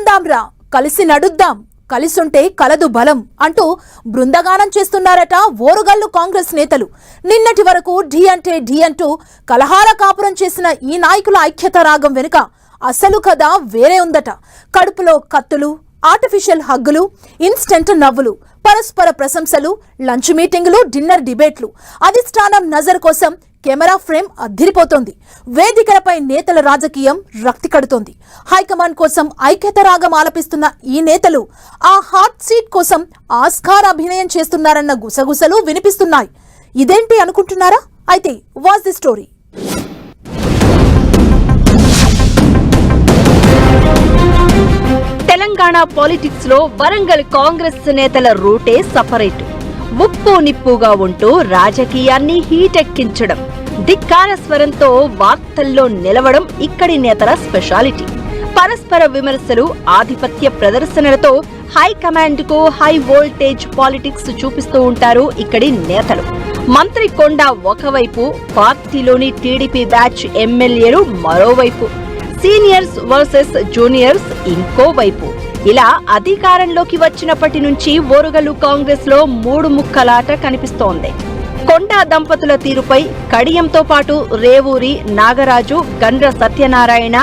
కలిసుందాంరా, కలిసి నడుద్దాం, కలిసుంటే కలదు బలం అంటూ బృందగానం చేస్తున్నారట ఓరుగల్లు కాంగ్రెస్ నేతలు. నిన్నటి వరకు ఢీ అంటే ఢీ అంటూ కలహాల కాపురం చేసిన ఈ నాయకుల ఐక్యత రాగం వెనుక అసలు కథ వేరే ఉందట. కడుపులో కత్తులు, ఆర్టిఫిషియల్ హగ్గులు, ఇన్స్టెంట్ నవ్వులు, పరస్పర ప్రశంసలు, లంచ్ మీటింగులు, డిన్నర్ డిబేట్లు. అధిష్టానం నజర్ కోసం కెమెరా ఫ్రేమ్ అద్దిరిపోతోంది. వేదికలపై నేతల రాజకీయం రక్తి కడుతోంది. హైకమాండ్ కోసం ఐక్యత రాగం ఆలపిస్తున్న ఈ నేతలు ఆ హాట్ సీట్ కోసం ఆస్కార్ అభినయం చేస్తున్నారన్న గుసగుసలు వినిపిస్తున్నాయి. ఇదేంటి అనుకుంటున్నారా? అయితే watch the story. Telangana politics లో వరంగల్ కాంగ్రెస్ నేతల రూటే సపరేట్. ముప్పు నిప్పుగా ఉంటూ రాజకీయాన్ని హీటెక్కించడం, ధిక్కార స్వరంతో వార్తల్లో నిలవడం ఇక్కడి నేతల స్పెషాలిటీ. పరస్పర విమర్శలు, ఆధిపత్య ప్రదర్శనలతో హైకమాండ్ కు హై వోల్టేజ్ పాలిటిక్స్ చూపిస్తూ ఉంటారు ఇక్కడి నేతలు. మంత్రి కొండ ఒకవైపు, పార్టీలోని టీడీపీ బ్యాచ్ ఎమ్మెల్యేలు మరోవైపు, సీనియర్స్ వర్సెస్ జూనియర్స్ ఇంకోవైపు. ఇలా అధికారంలోకి వచ్చినప్పటి నుంచి ఓరుగల్లు కాంగ్రెస్ లో మూడు ముక్కలాట కనిపిస్తోంది. కొండా దంపతుల తీరుపై కడియంతో పాటు రేవూరి నాగరాజు, గండ్ర సత్యనారాయణ,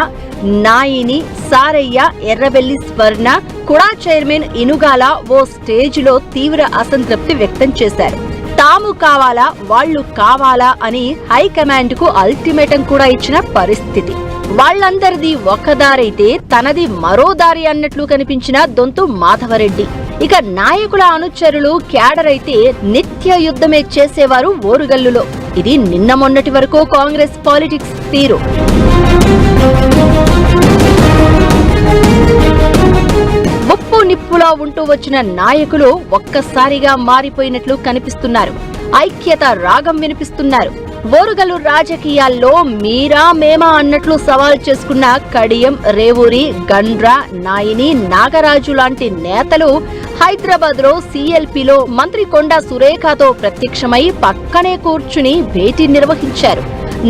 నాయిని, సారయ్య, ఎర్రబెల్లి స్వర్ణ, కుడా చైర్మన్ ఇనుగాల ఓ స్టేజిలో తీవ్ర అసంతృప్తి వ్యక్తం చేశారు. తాము కావాలా, వాళ్లు కావాలా అని హైకమాండ్ కు అల్టిమేటం కూడా ఇచ్చిన పరిస్థితి. వాళ్లందరిది ఒక దారైతే తనది మరో దారి అన్నట్లు కనిపించిన దొంతు మాధవరెడ్డి. ఇక నాయకుల అనుచరులు క్యాడర్ అయితే నిత్య యుద్ధమే చేసేవారు ఓరుగల్లులో. ఇది నిన్న మొన్నటి వరకు కాంగ్రెస్ పాలిటిక్స్ తీరు. ముప్పు నిప్పులా ఉంటూ వచ్చిన నాయకులు ఒక్కసారిగా మారిపోయినట్లు కనిపిస్తున్నారు. ఐక్యత రాగం వినిపిస్తున్నారు. ఓరుగల్లు రాజకీయాల్లో మీరా మేమా అన్నట్లు సవాల్ చేసుకున్న కడియం, రేవూరి, గండ్ర, నాయిని, నాగరాజు లాంటి నేతలు హైదరాబాద్ లో సిఎల్పిలో మంత్రి కొండా సురేఖతో ప్రత్యక్షమై పక్కనే కూర్చుని భేటీ నిర్వహించారు.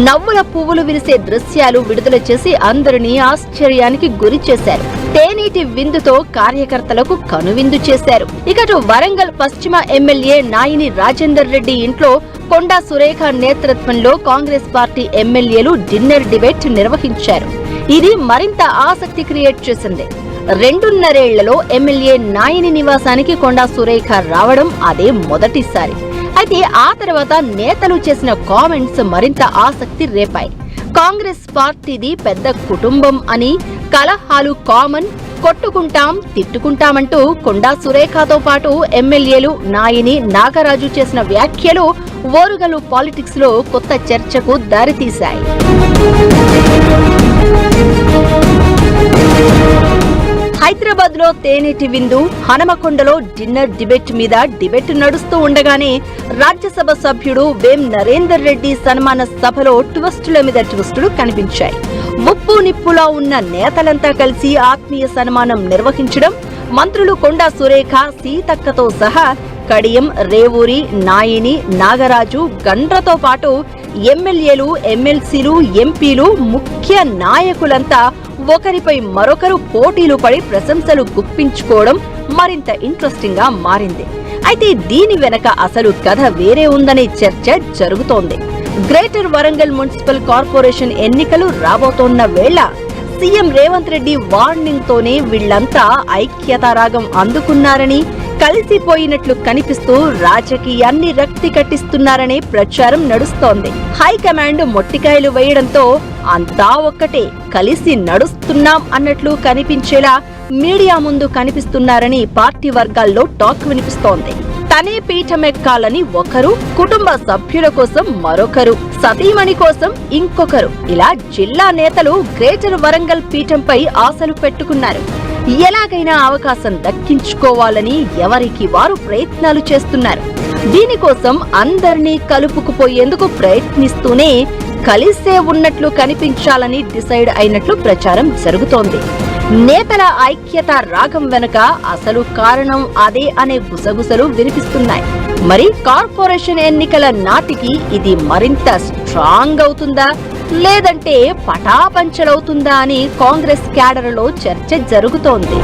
నవ్వుల పువ్వులు విరిసే దృశ్యాలు విడుదల చేసి అందరినీ ఆశ్చర్యానికి గురి చేశారు. తేనీటి విందుతో కార్యకర్తలకు కనువిందు చేశారు. ఇకటు వరంగల్ పశ్చిమ ఎమ్మెల్యే నాయిని రాజేందర్ రెడ్డి ఇంట్లో కొండా సురేఖ నేతృత్వంలో కాంగ్రెస్ పార్టీ ఎమ్మెల్యేలు డిన్నర్ డిబేట్ నిర్వహించారు. ఇది మరింత ఆసక్తి క్రియేట్ చేసింది. 2.5 ఏళ్లలో ఎమ్మెల్యే నాయిని నివాసానికి కొండా సురేఖ రావడం అదే మొదటిసారి. అయితే ఆ తర్వాత నేతలు చేసిన కామెంట్స్ మరింత ఆసక్తి రేపాయి. కాంగ్రెస్ పార్టీది పెద్ద కుటుంబం అని, కలహాలు కామన్, కొట్టుకుంటాం తిట్టుకుంటామంటూ కొండా సురేఖతో పాటు ఎమ్మెల్యేలు నాయిని, నాగరాజు చేసిన వ్యాఖ్యలు ఓరుగల్లు పాలిటిక్స్ లో కొత్త చర్చకు దారితీశాయి. హైదరాబాద్ లో తేనెటి విందు, హనమకొండలో డిన్నర్ డిబేట్ మీద డిబేట్ నడుస్తూ ఉండగానే రాజ్యసభ సభ్యుడు వేం నరేందర్ రెడ్డి సన్మాన సభలో ట్విస్టుల మీద ట్విస్టులు కనిపించాయి. ముప్పు నిప్పులా ఉన్న నేతలంతా కలిసి ఆత్మీయ సన్మానం నిర్వహించడం, మంత్రులు కొండా సురేఖ, సీతక్కతో సహా కడియం, రేవూరి, నాయిని, నాగరాజు, గండ్రతో పాటు ఎమ్మెల్యేలు, ఎమ్మెల్సీలు, ఎంపీలు, ముఖ్య నాయకులంతా ఒకరిపై మరొకరు పోటీలు పడి ప్రశంసలు గుప్పించుకోవడం మరింత ఇంట్రెస్టింగ్ గా మారింది. అయితే దీని వెనక అసలు కథ వేరే ఉందనే చర్చ జరుగుతోంది. గ్రేటర్ వరంగల్ మున్సిపల్ కార్పొరేషన్ ఎన్నికలు రాబోతోన్న వేళ సీఎం రేవంత్ రెడ్డి వార్నింగ్ తోనే వీళ్లంతా ఐక్యతా రాగం అందుకున్నారని, కలిసిపోయినట్లు కనిపిస్తూ రాజకీయాన్ని రక్తి కట్టిస్తున్నారనే ప్రచారం నడుస్తోంది. హైకమాండ్ మొట్టికాయలు వేయడంతో అంతా ఒక్కటే, కలిసి నడుస్తున్నాం అన్నట్లు కనిపించేలా మీడియా ముందు కనిపిస్తున్నారని పార్టీ వర్గాల్లో టాక్ వినిపిస్తోంది. తనే పీఠమెక్కాలని ఒకరు, కుటుంబ సభ్యుల కోసం మరొకరు, సతీమణి కోసం ఇంకొకరు, ఇలా జిల్లా నేతలు గ్రేటర్ వరంగల్ పీఠంపై ఆశలు పెట్టుకున్నారు. ఎలాగైనా అవకాశం దక్కించుకోవాలని ఎవరికి వారు ప్రయత్నాలు చేస్తున్నారు. దీనికోసం అందరినీ కలుపుకుపోయేందుకు ప్రయత్నిస్తూనే కలిసే ఉన్నట్లు కనిపించాలని డిసైడ్ అయినట్లు ప్రచారం జరుగుతోంది. నేతల ఐక్యత రాగం వెనుక అసలు కారణం అదే అనే గుసగుసలు వినిపిస్తున్నాయి. మరి కార్పొరేషన్ ఎన్నికల నాటికి ఇది మరింత స్ట్రాంగ్ అవుతుందా లేదంటే పటాపంచలవుతుందా అని కాంగ్రెస్ క్యాడర్లో చర్చ జరుగుతోంది.